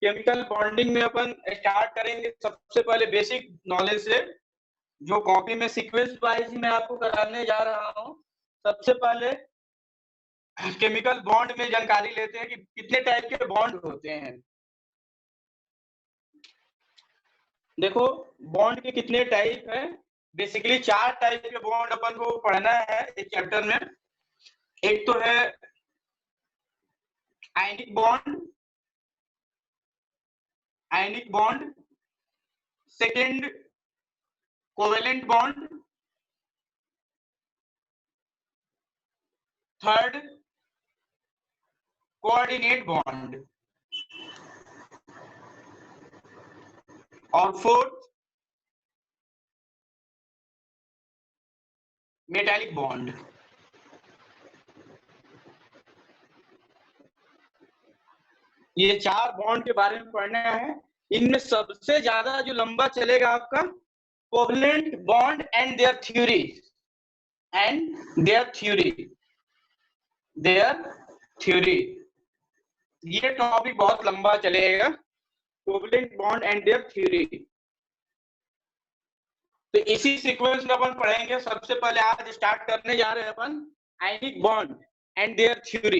Chemical bonding में अपन start करेंगे सबसे पहले बेसिक नॉलेज से, जो कॉपी में सीक्वेंस वाइज मैं आपको कराने जा रहा हूँ। सबसे पहले केमिकल बॉन्ड में जानकारी लेते हैं कि कितने टाइप के बॉन्ड होते हैं। देखो बॉन्ड के कितने टाइप है, बेसिकली 4 टाइप के बॉन्ड अपन को पढ़ना है इस चैप्टर में। एक तो है ionic bond, second covalent bond, third coordinate bond और फोर्थ मेटालिक बॉन्ड। ये 4 बॉन्ड के बारे में पढ़ना है। इनमें सबसे ज्यादा जो लंबा चलेगा आपका covalent bond and their theory. ये टॉपिक बहुत लंबा चलेगा, covalent bond and their theory. तो इसी सीक्वेंस में अपन पढ़ेंगे। सबसे पहले आज स्टार्ट करने जा रहे हैं अपन ionic bond and their theory.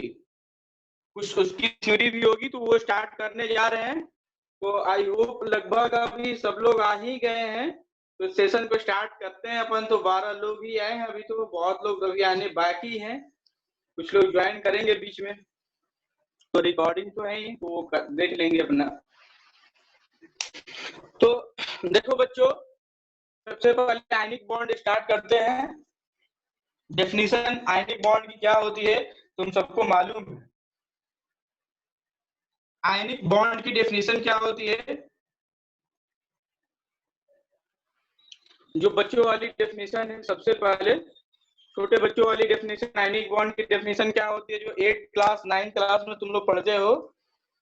कुछ उसकी थ्योरी भी होगी तो वो स्टार्ट करने जा रहे हैं। तो आई होप लगभग अभी सब लोग आ ही गए हैं, तो सेशन को स्टार्ट करते हैं अपन। तो 12 लोग ही आए हैं अभी, तो बहुत लोग अभी आने बाकी हैं। कुछ लोग ज्वाइन करेंगे बीच में, तो रिकॉर्डिंग तो है ही, तो वो देख लेंगे अपना। तो देखो बच्चों, सबसे पहले आयनिक बॉन्ड स्टार्ट करते हैं। डेफिनेशन आयनिक बॉन्ड की क्या होती है तुम सबको मालूम है। आयनिक बॉन्ड की डेफिनेशन क्या होती है? जो बच्चों वाली डेफिनेशन है, सबसे पहले छोटे बच्चों वाली डेफिनेशन, आयनिक बॉन्ड की डेफिनेशन क्या होती है जो 8 क्लास 9 क्लास में तुम लोग पढ़ते हो?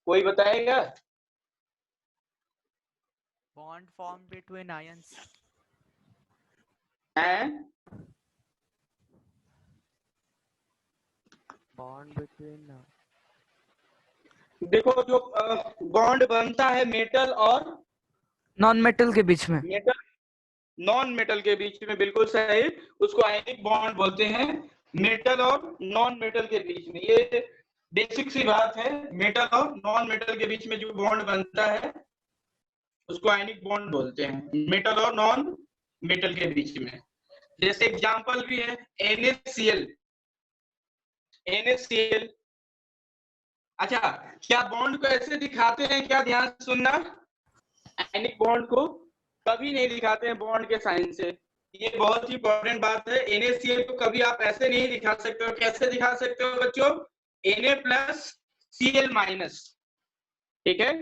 कोई बताएगा? Bond form between ions. Bond between, देखो जो बॉन्ड बनता है मेटल और नॉन मेटल के बीच में, नॉन मेटल के बीच में, बिल्कुल सही, उसको आयनिक बॉन्ड बोलते हैं। मेटल और नॉन मेटल के बीच में, ये बेसिक सी बात है। मेटल और नॉन मेटल के बीच में जो बॉन्ड बनता है उसको आयनिक बॉन्ड बोलते हैं, मेटल और नॉन मेटल के बीच में। जैसे एग्जांपल भी है NaCl। अच्छा, क्या बॉन्ड को ऐसे दिखाते हैं क्या? ध्यान से सुनना, आयनिक बॉन्ड को कभी नहीं दिखाते हैं बॉन्ड के साइन से। ये बहुत ही इंपॉर्टेंट बात है। NaCl को कभी आप ऐसे नहीं दिखा सकते हो। कैसे दिखा सकते हो बच्चों? Na+Cl-, ठीक है।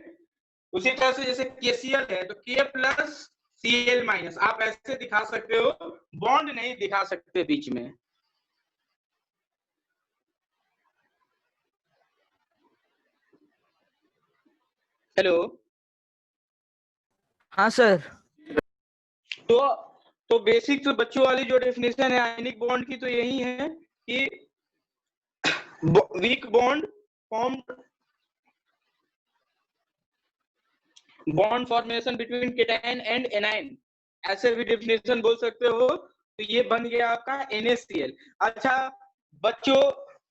उसी तरह से जैसे KCl है तो K+Cl-, आप ऐसे दिखा सकते हो, बॉन्ड नहीं दिखा सकते बीच में। हेलो, हाँ सर। तो बेसिक तो बच्चों वाली जो डेफिनेशन है आयनिक बॉन्ड की तो यही है कि weak bond formation between cation and anion, ऐसे भी डेफिनेशन बोल सकते हो। तो ये बन गया आपका NaCl। अच्छा बच्चों,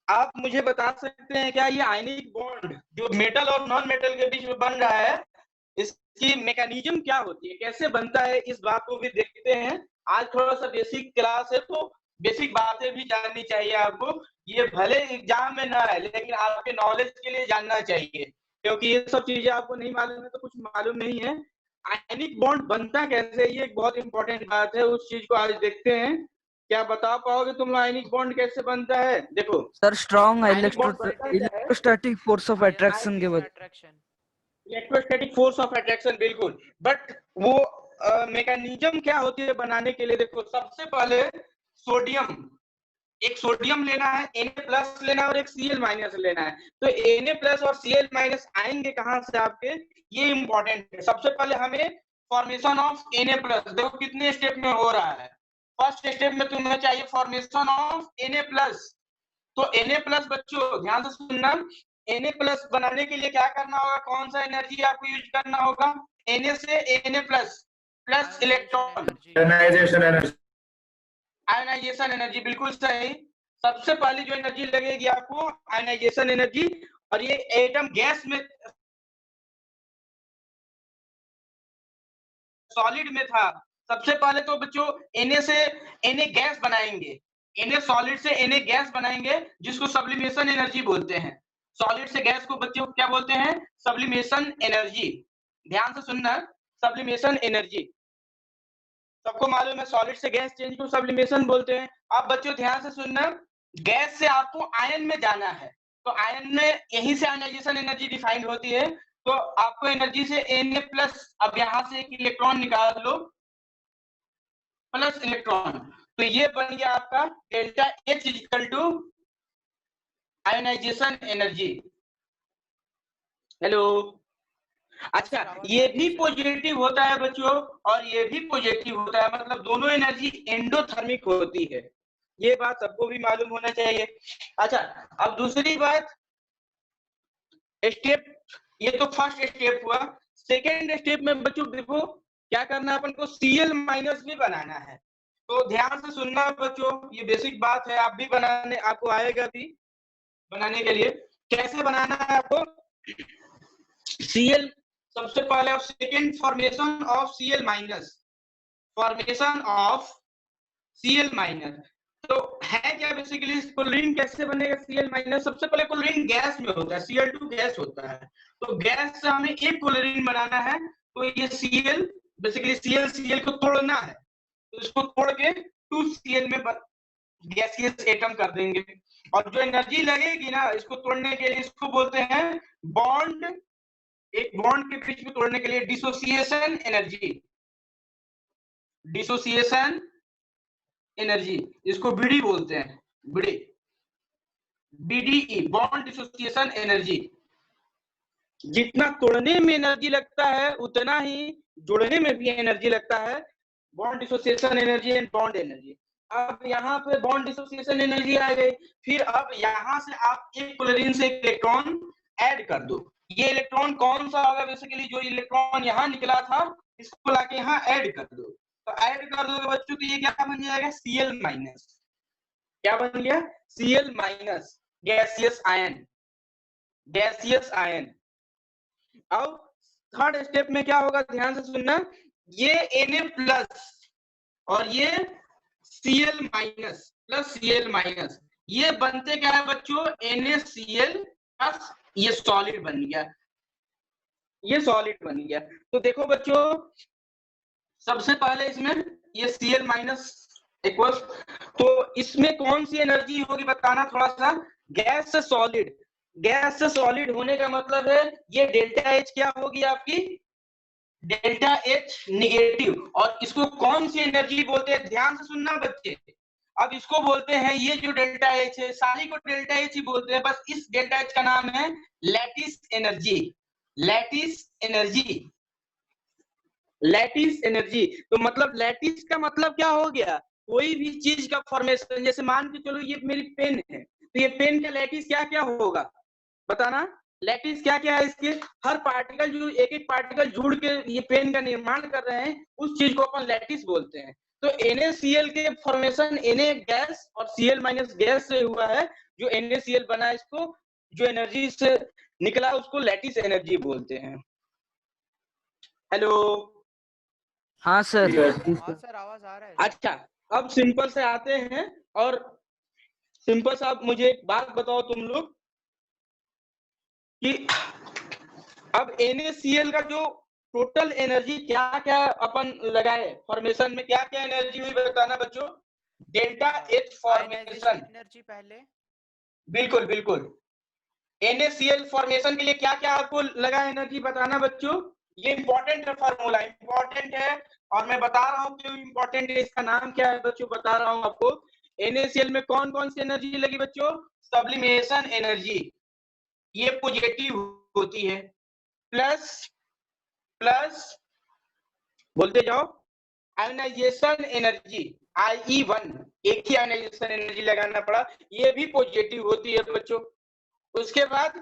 आप मुझे बता सकते हैं क्या ये आयनिक बॉन्ड जो मेटल और नॉन मेटल के बीच में बन रहा है, इसकी मैकेनिज्म क्या होती है, कैसे बनता है? इस बात को भी देखते हैं। आज थोड़ा सा बेसिक क्लास है तो बेसिक बातें भी जाननी चाहिए आपको। ये भले एग्जाम में ना है लेकिन आपके नॉलेज के लिए जानना चाहिए, क्योंकि ये सब चीजें आपको नहीं मालूम है तो कुछ मालूम नहीं है। आयनिक बॉन्ड बनता कैसे, ये एक बहुत इंपॉर्टेंट बात है, उस चीज को आज देखते हैं। क्या बता पाओगे तुम आयनिक बॉन्ड कैसे बनता है? देखो सर, स्ट्रॉन्ग आयनिक बॉन्ड बनता क्या है? इलेक्ट्रोस्टैटिक फोर्स ऑफ अट्रैक्शन के वजह। इलेक्ट्रोस्टैटिक फोर्स ऑफ अट्रैक्शन, बिल्कुल। बट वो मैकेनिज्म क्या होती है बनाने के लिए? देखो सबसे पहले एक सोडियम लेना है, Na+ लेना है और एक Cl- लेना है। तो Na+ और Cl- आएंगे कहां से आपके, ये इंपॉर्टेंट है। सबसे पहले हमें फॉर्मेशन ऑफ Na+, देखो कितने स्टेप में हो रहा है। फर्स्ट स्टेप में तुम्हें चाहिए फॉर्मेशन ऑफ Na+। तो Na+ बच्चों ध्यान से सुनना, Na प्लस बनाने के लिए क्या करना होगा, कौन सा एनर्जी आपको यूज करना होगा, Na से Na plus plus electron, ionization energy. Ionization energy, बिल्कुल सही। सबसे पहली जो एनर्जी लगेगी आपको आयनाइजेशन एनर्जी, और ये एटम गैस में सॉलिड में था। सबसे पहले तो बच्चों Na से Na गैस बनाएंगे, Na सॉलिड से Na गैस बनाएंगे, जिसको सब्लिमेशन एनर्जी बोलते हैं। सॉलिड से गैस को बच्चों क्या बोलते हैं, सब्लिमेशन एनर्जी। ध्यान से सुनना, सब्लिमेशन एनर्जी। सबको मालूम है सॉलिड से गैस चेंज को सब्लिमेशन बोलते हैं। अब बच्चों ध्यान से सुनना, गैस से आपको आयन में जाना है, तो आयन में यहीं से आयनाइजेशन एनर्जी डिफाइंड होती है। तो आपको एनर्जी से Na प्लस, अब यहां से एक इलेक्ट्रॉन निकाल लो, प्लस इलेक्ट्रॉन, तो ये बन गया आपका delta H equal to ionization energy. Hello, अच्छा, ये भी पॉजिटिव होता है बच्चों और ये भी पॉजिटिव होता है, मतलब दोनों एनर्जी एंडोथर्मिक होती है, ये बात सबको भी मालूम होना चाहिए। अच्छा, अब दूसरी बात, स्टेप, ये तो फर्स्ट स्टेप हुआ। सेकेंड स्टेप में बच्चों देखो क्या करना है, अपन को Cl माइनस भी बनाना है। तो ध्यान से सुनना बच्चों, ये बेसिक बात है, आप भी बनाने, आपको आएगा भी बनाने के लिए। कैसे बनाना है आपको, Cl सबसे पहले, second formation of Cl minus, formation of Cl minus, तो है क्या बेसिकली, क्लोरीन कैसे बनेगा Cl माइनस। सबसे पहले क्लोरीन गैस में होता है, Cl2 गैस होता है, तो गैस से हमें एक क्लोरीन बनाना है, तो ये Cl बेसिकली Cl को तोड़ना है, तो इसको तोड़ के 2Cl में गैसियस एटम कर देंगे। और जो एनर्जी लगेगी ना इसको तोड़ने के लिए, इसको बोलते हैं बॉन्ड, एक बॉन्ड के बीच में तोड़ने के लिए डिसोसिएशन एनर्जी, डिसोसिएशन एनर्जी, इसको बीडी बोलते हैं, BD, BDE, bond dissociation energy. जितना तोड़ने में एनर्जी लगता है उतना ही जोड़ने में भी एनर्जी लगता है, bond dissociation energy and bond energy. अब यहाँ पे बॉन्ड डिसोसिएशन एनर्जी आ गई, फिर अब यहाँ से आप एक क्लोरीन से एक इलेक्ट्रॉन ऐड कर दो, ये इलेक्ट्रॉन कौन सा होगा, बेसिकली जो इलेक्ट्रॉन यहाँ निकला था इसको लाके यहाँ ऐड कर दो, तो ऐड कर दोगे बच्चों तो ये क्या बन जाएगा, Cl माइनस, क्या बन गया, Cl minus, gaseous ion, gaseous ion. अब थर्ड स्टेप में क्या होगा, ध्यान से सुनना, ये Na प्लस और ये Cl minus plus Cl minus, ये बनते क्या है बच्चों, NaCl प्लस, ये सॉलिड बन गया, ये सॉलिड बन गया। तो देखो बच्चों, सबसे पहले इसमें ये Cl माइनस इक्वल, तो इसमें कौन सी एनर्जी होगी बताना थोड़ा सा, गैस से सॉलिड, गैस से सॉलिड होने का मतलब है ये डेल्टा H क्या होगी आपकी, डेल्टा H निगेटिव, और इसको कौन सी एनर्जी बोलते हैं, ध्यान से सुनना बच्चे, अब इसको बोलते हैं, ये जो डेल्टा H है सारी को डेल्टा H ही बोलते हैं, बस इस डेल्टा H का नाम है lattice energy, lattice energy, lattice energy. तो मतलब लैटिस का मतलब क्या हो गया, कोई भी चीज का फॉर्मेशन, जैसे मान के चलो ये मेरी पेन है, तो ये पेन का लैटिस क्या क्या होगा बताना, लैटिस क्या क्या है, इसके हर पार्टिकल, जो एक एक पार्टिकल जुड़ के ये पेन का निर्माण कर रहे हैं, उस चीज को अपन लैटिस बोलते हैं। तो NaCl के फॉर्मेशन Na गैस और Cl माइनस गैस से हुआ है, जो NaCl बना, इसको जो एनर्जी से निकला उसको लैटिस एनर्जी बोलते हैं। हेलो, हाँ सर। हाँ सर, आवाज आ रहा है। अच्छा, अब सिंपल से आते हैं, और सिंपल से आप मुझे एक बात बताओ तुम लोग कि अब NaCl का जो टोटल एनर्जी क्या क्या अपन लगाए फॉर्मेशन में, क्या क्या एनर्जी हुई बताना बच्चों, डेल्टा H फॉर्मेशन, एनर्जी पहले, बिल्कुल बिल्कुल, NaCl फॉर्मेशन के लिए क्या क्या आपको लगा एनर्जी बताना बच्चों, ये इंपॉर्टेंट है, फॉर्मूला इंपॉर्टेंट है, और मैं बता रहा हूँ क्यों इंपॉर्टेंट है, इसका नाम क्या है बच्चों बता रहा हूँ आपको। NaCl में कौन कौन सी एनर्जी लगी बच्चों, सब्लिमेशन एनर्जी, ये पॉजिटिव होती है, प्लस प्लस बोलते जाओ, आयनाइजेशन एनर्जी IE1, एक ही आयनाइजेशन एनर्जी लगाना पड़ा, ये भी पॉजिटिव होती है बच्चों। उसके बाद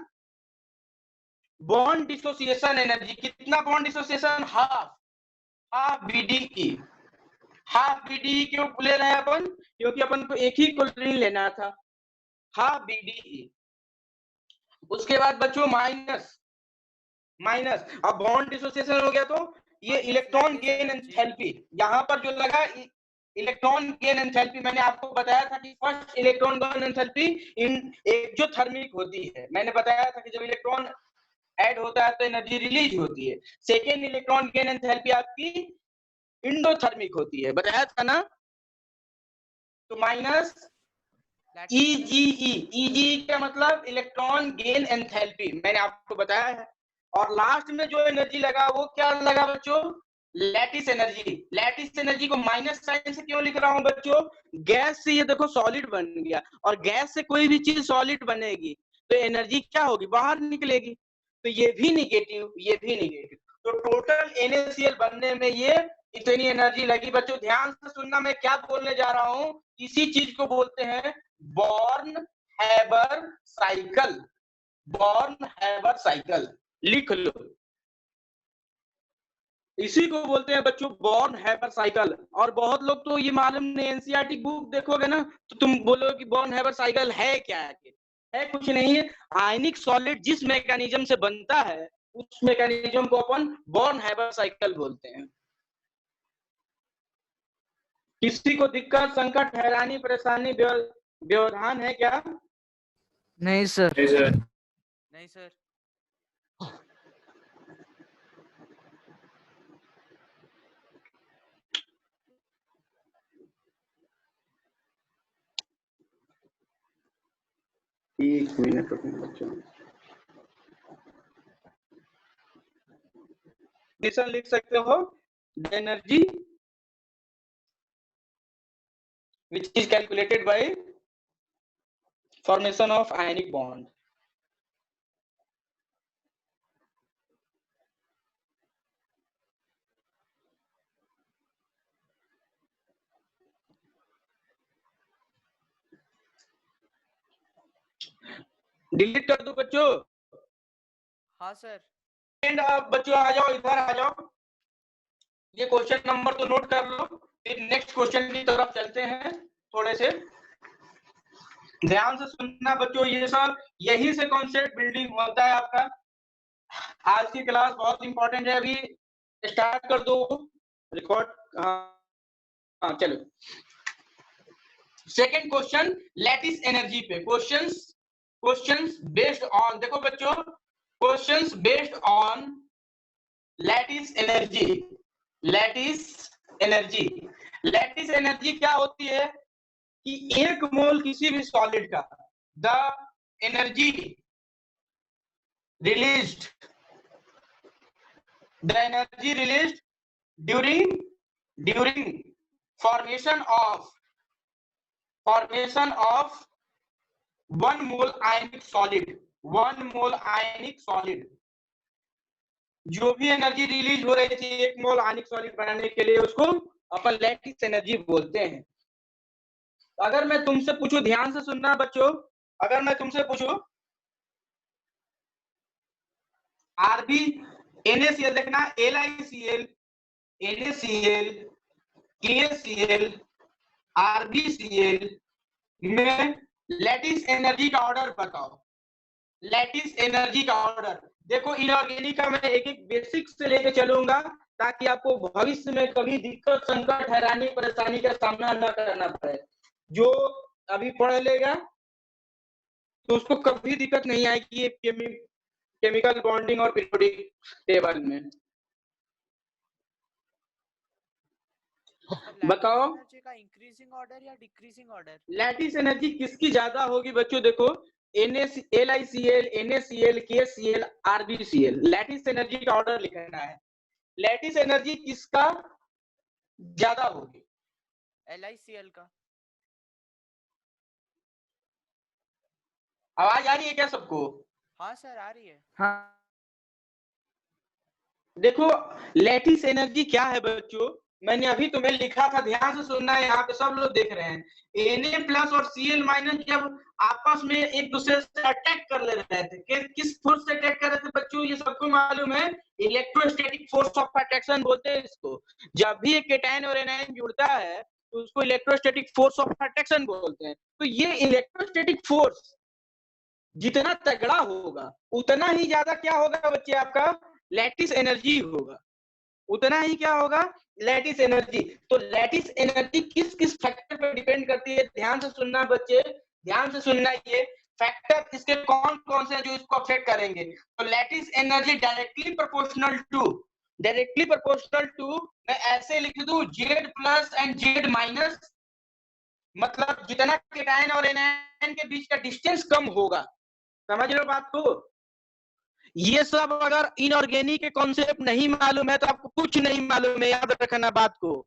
बॉन्ड डिसोसिएशन एनर्जी, कितना bond dissociation? Half BDE. Half BDE क्यों ले रहे हैं अपन? क्योंकि अपन को एक ही क्लोरीन लेना था, हाफ बीडीई। उसके बाद बच्चों माइनस अब बॉन्ड डिसोसिएशन हो गया तो ये इलेक्ट्रॉन गेन एंथैल्पी, यहाँ पर जो लगा इलेक्ट्रॉन गेन एंथैल्पी, मैंने आपको बताया था कि first electron gain enthalpy exothermic होती है। मैंने बताया था कि जब इलेक्ट्रॉन ऐड होता है तो एनर्जी रिलीज होती है। सेकेंड इलेक्ट्रॉन गेन एंथैल्पी आपकी इंडोथर्मिक होती है, बताया था ना। तो माइनस ईजीई का मतलब इलेक्ट्रॉन गेन एंथैल्पी, मैंने आपको बताया है। और लास्ट में जो एनर्जी लगा वो क्या लगा बच्चों? Lattice energy. लैटिस एनर्जी को माइनस साइन से क्यों लिख रहा हूं बच्चों? गैस से ये देखो सॉलिड बन गया, और गैस से कोई भी चीज सॉलिड बनेगी तो एनर्जी क्या होगी? बाहर निकलेगी। तो ये भी निगेटिव, ये भी निगेटिव। तो टोटल NaCl बनने में ये इतनी एनर्जी लगी। बच्चों ध्यान से सुनना, मैं क्या बोलने जा रहा हूं। इसी चीज को बोलते हैं born Haber cycle. Born Haber cycle लिख लो, इसी को बोलते हैं बच्चों बॉर्न हैबर साइकिल। और बहुत लोग तो ये मालूम नहीं, एनसीईआरटी बुक देखोगे ना तो तुम बोलोगे कि बॉर्न हैबर साइकिल है क्या? है कुछ नहीं है। आयनिक सॉलिड जिस मैकेनिज्म से बनता है उस मैकेनिज्म को अपन बॉर्न हैबर साइकिल बोलते हैं। किसी को दिक्कत, संकट, हैरानी, परेशानी, व्यवधान है क्या? नहीं सर। नहीं सर। एक मिनट बच्चों, लिख सकते हो the energy which is calculated by formation of ionic bond. Delete कर दो बच्चों? हाँ सर। एंड अब बच्चों आ जाओ, इधर आ जाओ। ये क्वेश्चन नंबर तो नोट कर लो, फिर नेक्स्ट क्वेश्चन की तरफ चलते हैं। थोड़े से ध्यान से सुनना बच्चों, ये सब यही से कॉन्सेप्ट बिल्डिंग होता है आपका। आज की क्लास बहुत इंपॉर्टेंट है, अभी स्टार्ट कर दो रिकॉर्ड। हाँ चलो, सेकेंड क्वेश्चन लैटिस एनर्जी पे। क्वेश्चंस बेस्ड ऑन, देखो बच्चों, questions based on lattice energy. Lattice energy, lattice energy क्या होती है कि एक मोल किसी भी सॉलिड का, the energy released, the energy released during formation of 1 mole ionic solid, 1 mole ionic solid, जो भी एनर्जी रिलीज हो रही थी 1 मोल आयनिक सॉलिड बनाने के लिए, उसको अपन लैटिस एनर्जी बोलते हैं। अगर मैं तुमसे पूछूं, ध्यान से सुनना बच्चों, अगर मैं तुमसे पूछूं आरबी NaCl, देखना LiCl, NaCl, KCl, RbCl में लैटिस एनर्जी का ऑर्डर बताओ। लैटिस एनर्जी का ऑर्डर देखो, इनऑर्गेनिक का मैं एक एक बेसिक से लेके चलूंगा ताकि आपको भविष्य में कभी दिक्कत, संकट, हैरानी, परेशानी का सामना न करना पड़े। जो अभी पढ़ लेगा तो उसको कभी दिक्कत नहीं आएगी ये केमिकल बॉन्डिंग और पीरियोडिक टेबल में। बताओ एनर्जी का इंक्रीजिंग ऑर्डर या डिक्रीजिंग ऑर्डर? लैटिस एनर्जी किसकी ज्यादा होगी बच्चों? देखो LiCl, NaCl, KCl, RbCl, lattice energy का ऑर्डर लिखना है। लैटिस एनर्जी किसका ज्यादा होगी? LiCl का। आवाज आ रही है क्या सबको? हाँ सर आ रही है। हाँ देखो लैटिस एनर्जी क्या है बच्चों, मैंने अभी तुम्हें लिखा था, ध्यान से सुनना है, यहाँ पे सब लोग देख रहे हैं। Na+ और Cl- जब आपस में एक दूसरे से अटैक कर ले रहे थे, किस फोर्स से अटैक कर रहे थे बच्चों? ये मालूम है? इलेक्ट्रोस्टैटिक फोर्स ऑफ अट्रैक्शन बोलते हैं इसको। जब भी एक केटायन और एनायन जुड़ता है तो उसको इलेक्ट्रोस्टैटिक फोर्स ऑफ अट्रैक्शन बोलते हैं। तो ये इलेक्ट्रोस्टैटिक फोर्स जितना तगड़ा होगा उतना ही ज्यादा क्या होगा बच्चे, आपका लैटिस एनर्जी होगा। उतना ही क्या होगा, लैटिस एनर्जी। तो लैटिस एनर्जी किस किस फैक्टर पर डिपेंड करती है, ध्यान से सुनना बच्चे, ध्यान से सुनना। ये फैक्टर इसके कौन कौन से जो इसको अफेक्ट करेंगे। तो lattice energy directly proportional to मैं ऐसे लिख दूं Z plus and Z minus, मतलब जितना केटायन और एनायन के बीच का डिस्टेंस कम होगा। समझ रहे हो बात को? ये सब अगर इनऑर्गेनिक के कॉन्सेप्ट नहीं मालूम है तो आपको कुछ नहीं मालूम है, याद रखना बात को।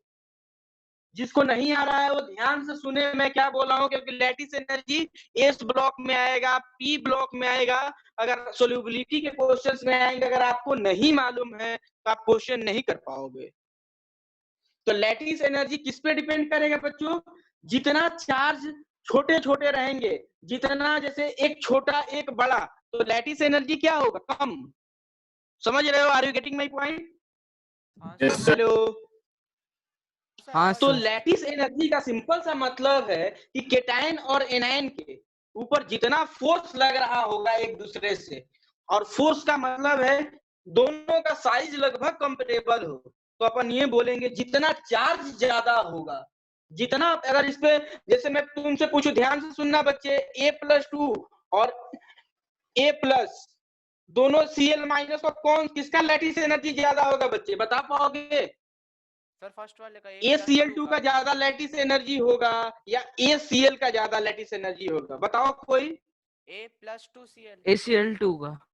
जिसको नहीं आ रहा है वो ध्यान से सुने मैं क्या बोल रहा हूँ, क्योंकि लैटिस एनर्जी एस ब्लॉक में आएगा, पी ब्लॉक में आएगा, अगर सोल्यूबिलिटी के क्वेश्चंस में आएंगे। अगर आपको नहीं मालूम है तो आप क्वेश्चन नहीं कर पाओगे। तो लैटिस एनर्जी किस पे डिपेंड करेगा बच्चों? जितना चार्ज छोटे छोटे रहेंगे, जितना जैसे एक छोटा एक बड़ा, तो लैटिस एनर्जी क्या होगा, कम। समझ रहे हो? Are you getting my point? हाँ Yes, sir. sir. Hello. Sir, हाँ आवाज तो आ सर। रही है? लैटिस एनर्जी का सिंपल सा मतलब है कि केटायन और एनायन के ऊपर जितना फोर्स लग रहा होगा एक दूसरे से, और फोर्स का मतलब है दोनों का साइज लगभग कंपेरेबल हो, तो अपन ये बोलेंगे जितना चार्ज ज्यादा होगा, जितना, अगर इस पे जैसे मैं तुमसे पूछूं, ध्यान से सुनना बच्चे, A+2 और A+, दोनों Cl- का कौन किसका लैटिस एनर्जी ज्यादा होगा बच्चे, बता पाओगे? सर फर्स्ट वाले का ACl2 का ज्यादा लैटिस एनर्जी होगा या ACl का ज्यादा लैटिस एनर्जी होगा, बताओ कोई? A+2Cl। ACl2 का।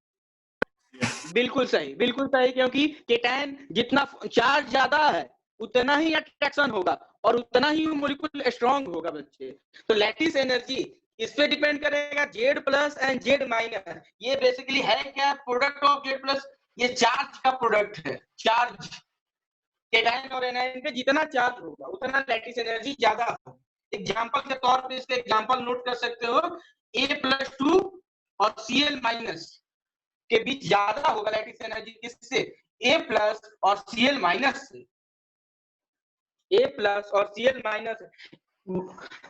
बिल्कुल सही, बिल्कुल सही, क्योंकि केटायन जितना चार्ज ज्यादा है उतना ही अट्रैक्शन होगा और उतना ही मॉलिक्यूल स्ट्रांग होगा बच्चे। तो लैटिस एनर्जी इस पे डिपेंड करेगा, Z+ एंड Z-। ये बेसिकली है क्या, प्रोडक्ट ऑफ Z+, ये चार्ज का प्रोडक्ट है। चार्ज केटायन और एनायन पे जितना चार्ज होगा उतना लैटिस एनर्जी ज्यादा होगा। एग्जांपल के तौर पे इसके एग्जांपल नोट कर सकते हो, A+2 और Cl- के बीच ज्यादा होगा लैटिस एनर्जी किससे, A+ और Cl- से। A+ और Cl-।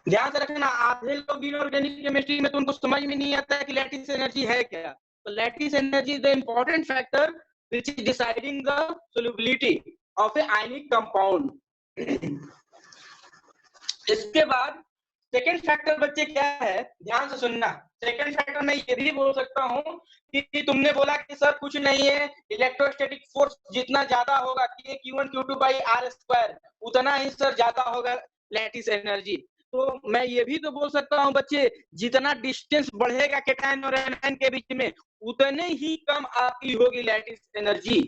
ध्यान से रखना, आधे लोग इनऑर्गेनिक केमिस्ट्री में तो उनको समझ में नहीं आता है कि लैटिस एनर्जी है क्या। तो lattice energy is the important factor which is deciding the solubility of A ionic compound. इसके बाद सेकेंड फैक्टर बच्चे क्या है, ध्यान से सुनना। सेकेंड फैक्टर मैं ये भी बोल सकता हूँ कि तुमने बोला कि सर कुछ नहीं है, इलेक्ट्रोस्टैटिक फोर्स जितना ज्यादा होगा Q1 Q2/r², उतना ही सर ज्यादा होगा लैटिस एनर्जी। तो मैं ये भी तो बोल सकता हूँ बच्चे, जितना डिस्टेंस बढ़ेगा केटायन और एनायन के बीच में उतने ही कम आपकी होगी लैटिस एनर्जी।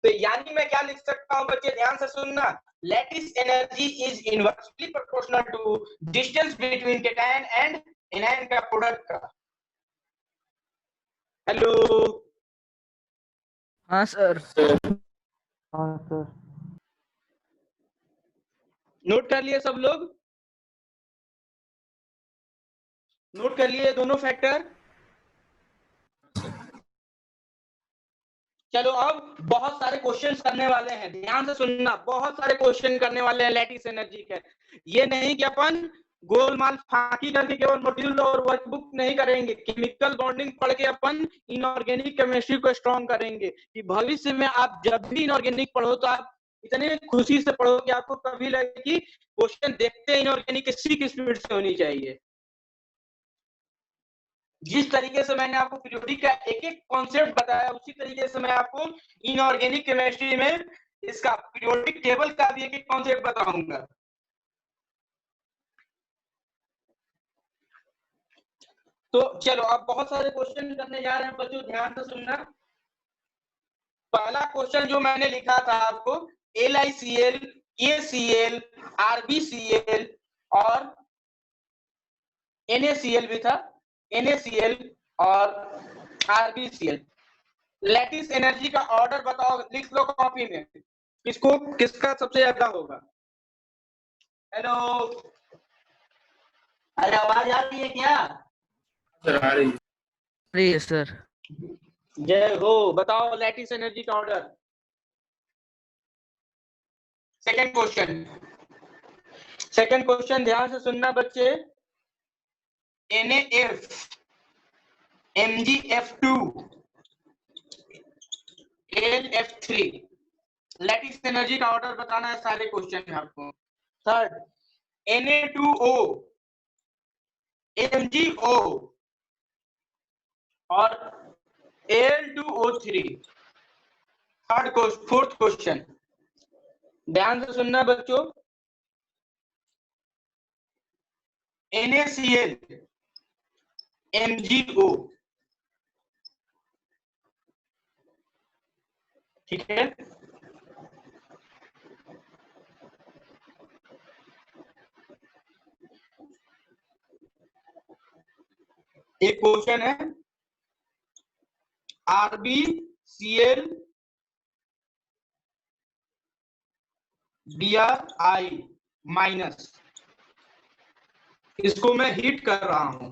तो यानी मैं क्या लिख सकता हूँ बच्चे, ध्यान से सुनना, lattice energy is inversely proportional to distance between cation and anion का प्रोडक्ट का। हेलो। हाँ सर। Sir. हाँ सर। नोट कर लिए सब लोग? नोट कर लिए दोनों फैक्टर? चलो अब बहुत सारे क्वेश्चन करने वाले हैं, ध्यान से सुनना, बहुत सारे क्वेश्चन करने वाले हैं लैटिस एनर्जी के। ये नहीं कि अपन गोलमाल फाकी करके केवल मॉड्यूल और वर्कबुक नहीं करेंगे, केमिकल बॉन्डिंग पढ़ के अपन इनऑर्गेनिक केमिस्ट्री को स्ट्रॉन्ग करेंगे, कि भविष्य में आप जब भी इनऑर्गेनिक पढ़ो तो आप इतने खुशी से पढ़ो कि आपको कभी लगे कि क्वेश्चन देखते इनऑर्गेनिक किसी स्पीड से होनी चाहिए। जिस तरीके से मैंने आपको पीरियोडिक का एक एक कॉन्सेप्ट बताया, उसी तरीके से मैं आपको इनऑर्गेनिक केमिस्ट्री में इसका पीरियोडिक टेबल का भी एक एक कॉन्सेप्ट बताऊंगा। तो चलो अब बहुत सारे क्वेश्चन करने जा रहे हैं बच्चों, ध्यान से सुनना। पहला क्वेश्चन जो मैंने लिखा था आपको, LiCl, ACl, RbCl और NaCl भी था, NaCl और RbCl। लैटिस एनर्जी का ऑर्डर बताओ, लिख लो कॉपी में, किसको किसका सबसे ज्यादा होगा। हेलो, अरे आवाज आ रही है क्या? Sir, are you? अरे सर। जय हो। बताओ लैटिस एनर्जी का ऑर्डर। सेकंड क्वेश्चन ध्यान से सुनना बच्चे। NaF MgF2 AlF3 lattice energy का ऑर्डर बताना है सारे क्वेश्चन में आपको। थर्ड Na2O MgO और Al2O3। फोर्थ क्वेश्चन ध्यान से सुनना बच्चों। NaCl MgO। ठीक है, एक क्वेश्चन है RbCl Bri माइनस, इसको मैं हीट कर रहा हूं।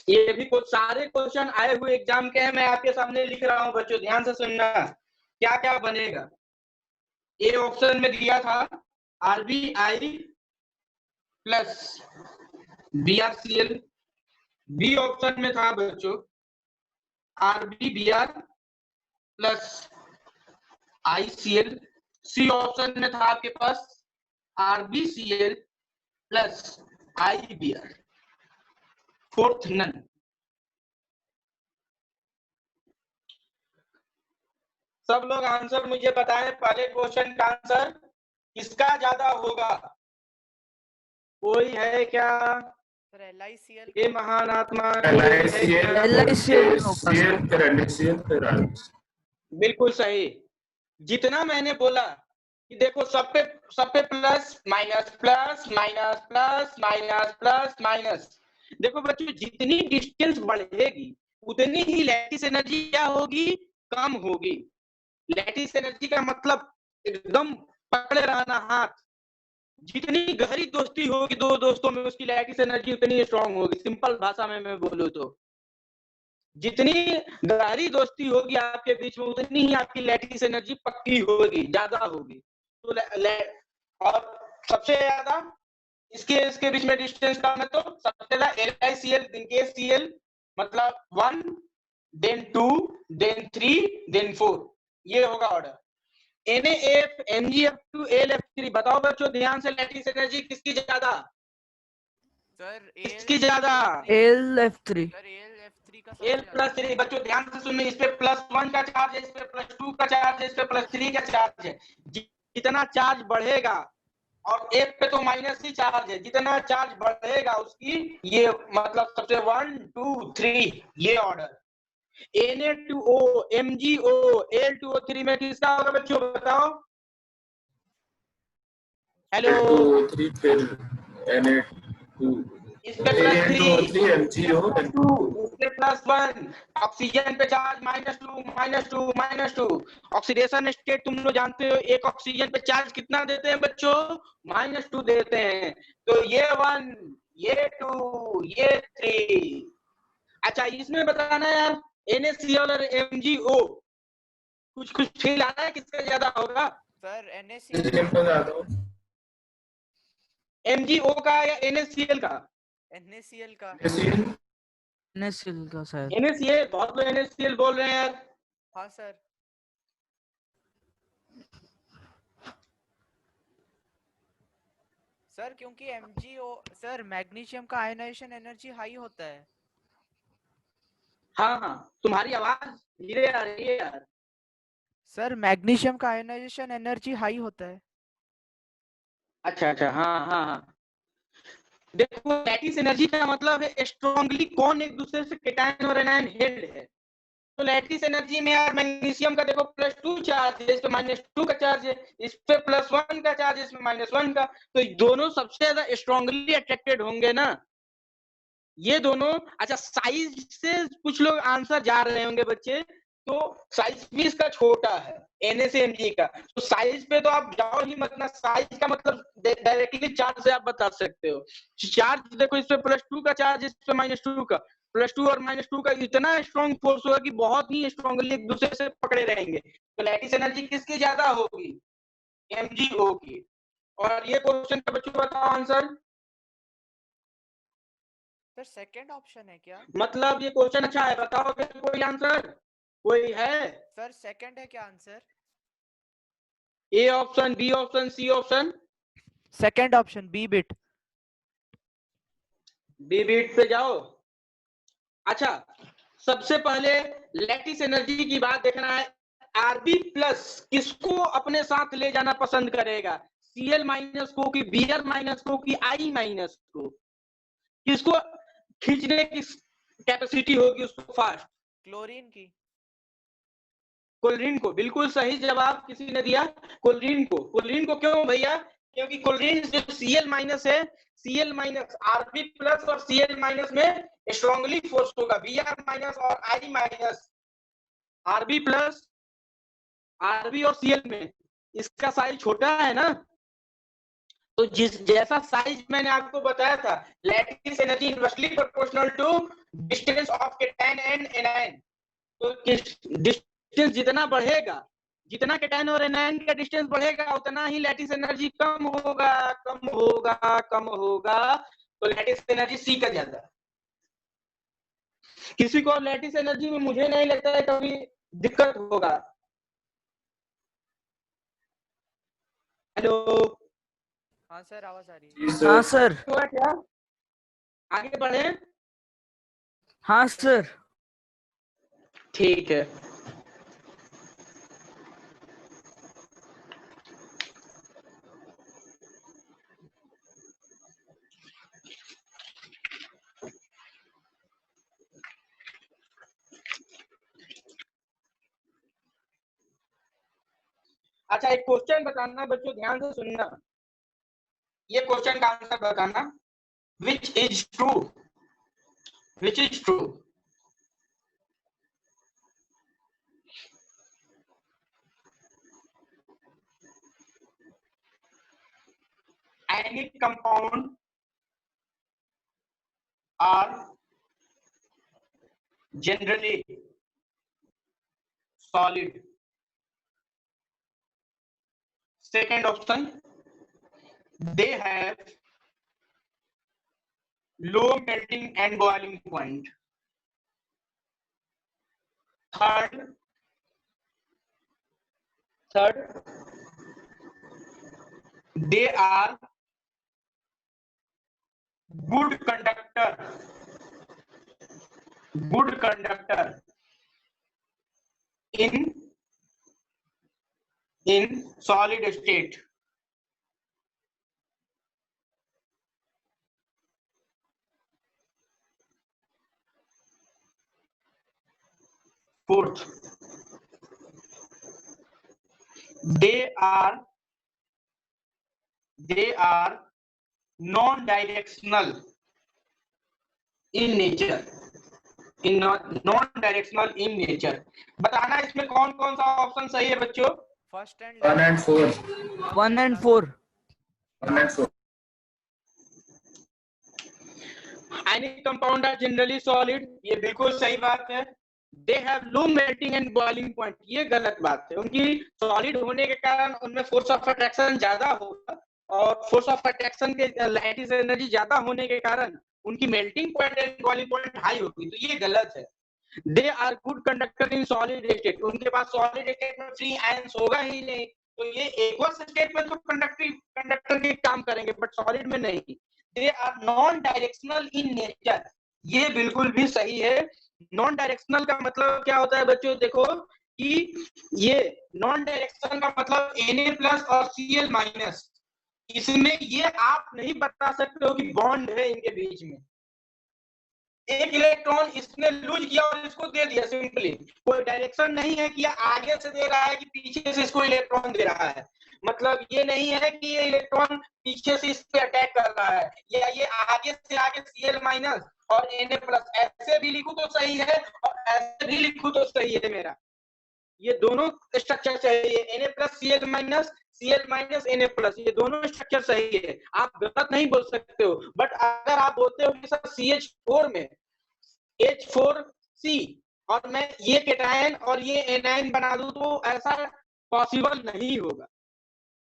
ये भी कुछ सारे क्वेश्चन आए हुए एग्जाम के हैं, मैं आपके सामने लिख रहा हूं बच्चों, ध्यान से सुनना क्या क्या बनेगा। ए ऑप्शन में दिया था RbI plus BrCl, B option में था बच्चों RbBr plus ICl, C option में था आपके पास RbCl plus IBr, fourth none. सब लोग आंसर मुझे बताएं, पहले क्वेश्चन का आंसर किसका ज्यादा होगा? कोई है क्या? सर LICL ये महान आत्मा बिल्कुल सही। जितना मैंने बोला कि देखो सब पे plus minus plus minus plus minus plus minus. देखो बच्चों जितनी डिस्टेंस बढ़ेगी उतनी ही लैटिस एनर्जी क्या होगी? कम होगी। लैटिस एनर्जी का मतलब एकदम पकड़े रहना हाथ। जितनी गहरी दोस्ती होगी दो दोस्तों में उसकी लैटिस एनर्जी उतनी स्ट्रांग होगी। सिंपल भाषा में मैं बोलूं तो जितनी गहरी दोस्ती होगी आपके बीच में उतनी ही आपकी लैटिस एनर्जी पक्की होगी, ज्यादा होगी। तो और सबसे ज्यादा इसके बीच में डिस्टेंस कम है तो सबसे ज्यादा LICL CL मतलब 1 देन 2 देन 3 देन 4, ये होगा ऑर्डर। NaF MgF2 AlF3 बताओ बच्चों ध्यान से, लैटिस एनर्जी किसकी ज्यादा? सर किसकी ज्यादा? AlF3। सर AlF3 का L प्लस 3। बच्चों ध्यान से सुनना, इस पे +1 का चार्ज है, इस पे +2 का चार्ज है, इस पे +3 का चार्ज है। जितना चार्ज बढ़ेगा और F पे तो माइनस ही चार्ज है, जितना चार्ज बढ़ेगा उसकी ये मतलब सबसे 1 2 3 ये ऑर्डर। Na2O MgO Al2O3 में किसका होगा बच्चों बताओ? हेलो, इस पे +3 इस पे +1। ऑक्सीजन पे चार्ज -2 ऑक्सीडेशन स्टेट तुम लोग जानते हो, एक ऑक्सीजन पे चार्ज कितना देते हैं बच्चों? -2 देते हैं। तो ये 1 ये 2 ये 3। अच्छा इसमें बताना यार NaCl और MgO कुछ फील आता है किसका ज्यादा होगा? सर NaCl MgO का या NaCl का? NaCl का। NaCl का शायद। NaCl, बहुत लोग NaCl बोल रहे हैं यार। हाँ सर। सर क्योंकि MgO सर मैग्नीशियम का आयनाइजेशन एनर्जी हाई होता है। हाँ हाँ, तुम्हारी आवाज धीरे आ रही है यार। सर मैग्नीशियम का आयनाइजेशन एनर्जी हाई होता है। अच्छा अच्छा, हाँ हाँ हाँ। देखो लैटिस एनर्जी का मतलब है स्ट्रांगली कौन एक दूसरे से केटायन और एनायन हेल्ड है। तो लैटिस एनर्जी में यार मैग्नीशियम का देखो +2 चार्ज है, इस पे -2 का चार्ज है, इस पे +1 का चार्ज है, इस पे -1 का। तो दोनों सबसे ज्यादा स्ट्रांगली अट्रैक्टेड होंगे ना ये दोनों। अच्छा साइज से कुछ लोग आंसर जा रहे होंगे बच्चे, तो साइज भी इसका छोटा है Na से Mg का, तो साइज पे तो आप जाओ ही मत ना। साइज का मतलब डायरेक्टली चार्ज से आप बता सकते हो। चार्ज देखो इस पे +2 का चार्ज, इस पे -2 का, +2 और -2 का इतना स्ट्रॉन्ग फोर्स होगा कि बहुत ही स्ट्रांगली एक दूसरे से पकड़े रहेंगे। तो लैटिस एनर्जी किसकी ज्यादा होगी? mgO की। और ये क्वेश्चन का बच्चों बताओ आंसर। सर सेकंड ऑप्शन है क्या? मतलब ये क्वेश्चन अच्छा है, बताओगे कोई आंसर? कोई है? सर सेकंड है क्या answer? A option, B option, C option? Second option B bit. B beat पे जाओ। अच्छा, सबसे पहले लैटिस एनर्जी की बात देखना है। आरबी प्लस किसको अपने साथ ले जाना पसंद करेगा? सीएल माइनस को कि बीआर माइनस को कि आई माइनस को? किसको खींचने की कैपेसिटी होगी उसको फास्ट? क्लोरीन की। क्लोरीन को। बिल्कुल सही जवाब किसी ने दिया, क्लोरीन को। क्लोरीन को क्यों भैया? क्योंकि क्लोरीन जो सीएल माइनस है, सीएल माइनस आरबी प्लस और सीएल माइनस में स्ट्रांगली फोर्स होगा। बीआर माइनस और आई माइनस, आरबी प्लस, आरबी और सीएल में इसका साइज छोटा है ना। तो जिस जैसा साइज मैंने आपको बताया था, lattice energy inversely proportional to distance of cation and anion. तो डिस्टेंस जितना बढ़ेगा, जितना केटायन और एनायन का डिस्टेंस बढ़ेगा, उतना ही लैटिस एनर्जी कम होगा, कम होगा, कम होगा। तो लैटिस एनर्जी सी का ज्यादा। किसी को लैटिस एनर्जी में मुझे नहीं लगता है कभी दिक्कत होगा। हेलो, हाँ सर आवाज आ रही है। हाँ सर। हुआ क्या? आगे बढ़े। हाँ सर। ठीक है। अच्छा, एक क्वेश्चन बताना बच्चों, ध्यान से सुनना। ये क्वेश्चन का आंसर बताना। Which is true? Which is true? Any compound are generally solid. Second option, they have low melting and boiling point. Third, they are good conductor in solid state. Fourth, they are non-directional in nature. Non-directional in nature. बताना इसमें कौन कौन सा option सही है बच्चों? First and 1 and 4. 1 and 4. 1 and 4. Any compound are generally solid, ये बिल्कुल सही बात है। They have low melting and boiling point, ये गलत बात है। उनकी सॉलिड होने के कारण उनमें फोर्स ऑफ अट्रैक्शन ज्यादा होगा, और फोर्स ऑफ अट्रैक्शन के लैटिस एनर्जी ज्यादा होने के कारण उनकी melting point and boiling point high होगी। तो ये गलत है। They are good conductor in solid state, उनके पास सॉलिड स्टेट में फ्री आयंस होगा ही नहीं। तो ये एक्वस स्टेट में तो कंडक्टर के काम करेंगे, बट सॉलिड में नहीं। They are non directional in nature, ये बिल्कुल भी सही है। नॉन डायरेक्शनल का मतलब क्या होता है बच्चों? देखो कि ये नॉन डायरेक्शनल का मतलब Na+ और Cl-, इसमें ये आप नहीं बता सकते हो कि बॉन्ड है इनके बीच में। एक इलेक्ट्रॉन इसने लूज किया और इसको दे दिया सिंपली, कोई डायरेक्शन नहीं है कि आगे से दे रहा है कि पीछे से इसको इलेक्ट्रॉन दे रहा है। मतलब ये नहीं है कि ये इलेक्ट्रॉन पीछे से इस पे अटैक कर रहा है, या ये आगे से आगे Cl- और Na+, ऐसे भी लिखूं तो सही है और ऐसे भी लिखूं तो सही है मेरा। ये दोनों स्ट्रक्चर चाहिए, Na+, Cl-, Na+, ये दोनों स्ट्रक्चर सही है, आप गलत नहीं बोल सकते हो। बट अगर आप बोलते हो कि सर CH4 में H4C और मैं ये केटायन और ये एनायन बना दूं तो ऐसा पॉसिबल नहीं होगा,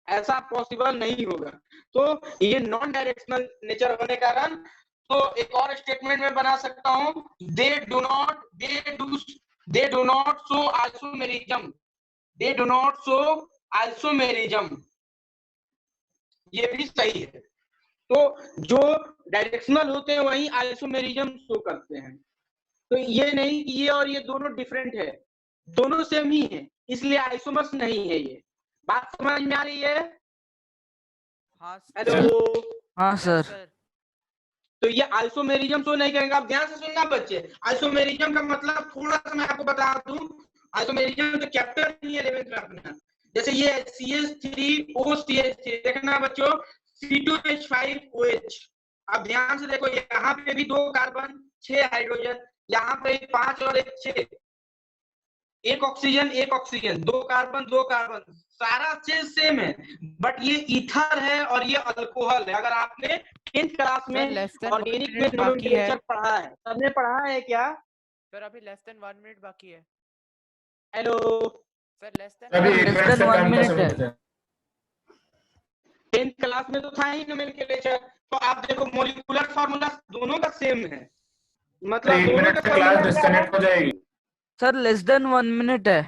ऐसा पॉसिबल नहीं होगा। तो ये नॉन डायरेक्शनल नेचर होने के कारण तो एक और स्टेटमेंट में बना सकता हूं, they do not show isomerism, they do not show isomerism, ये भी सही है। तो जो डायरेक्शनल होते हैं वही आइसोमेरिज्म शो करते हैं। तो ये नहीं कि ये और ये दोनों डिफरेंट है, दोनों सेम ही है, इसलिए आइसोमर्स नहीं है। ये बात समझ में आ रही है? हाँ हेलो। हाँ सर। तो ये आइसोमेरिज्म शो नहीं करेंगे। आप ध्यान से सुनना बच्चे, आइसोमेरिज्म का मतलब थोड़ा सा मैं आपको बता दूं, आइसोमेरिज्म तो चैप्टर नहीं है 11th में अपना। जैसे ये CH3OCH3 देखना बच्चों, C2H5OH। अब ध्यान से देखो, यहाँ पे भी 2 कार्बन 6 हाइड्रोजन, यहाँ पे 5 और 1 6, एक ऑक्सीजन 2 कार्बन 2 कार्बन, सारा चीज सेम है, बट ये ईथर है और ये अल्कोहल है। अगर आपने 10th क्लास में ऑर्गेनिक में नोमेनक्लेचर पढ़ा है, सबने पढ़ा है क्या? सर अभी लेस देन 1 मिनट बाकी है। हेलो सर लेस अभी देन 1 मिनट से कम का समय है। 10th क्लास में तो था ही नोमेनक्लेचर। तो आप देखो मॉलिक्यूलर फार्मूला दोनों का सेम है, मतलब 1 दोनों मिनट का में क्लास डिस्कनेक्ट हो जाएगी। सर लेस देन 1 मिनट है।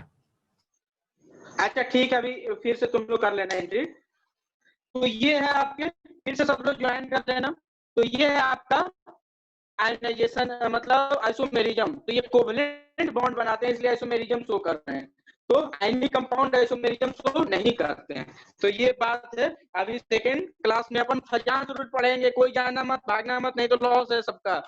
अच्छा ठीक है, अभी फिर से तुम लोग कर लेना एंट्री। तो ये है आपके, फिर से सब लोग ज्वाइन कर लेना। तो ये है आपका आयनाइजेशन, मतलब आइसोमेरिज्म। तो ये कोवलेंट बॉन्ड बनाते हैं, इसलिए आइसोमेरिज्म शो कर रहे हैं। तो आयनिक कंपाउंड आइसोमेरिज्म शो नहीं करते हैं। तो ये बात है। अभी सेकंड क्लास में अपन खजान जरूर पढ़ेंगे, कोई जाना मत, भागना मत, नहीं तो लॉस है सबका।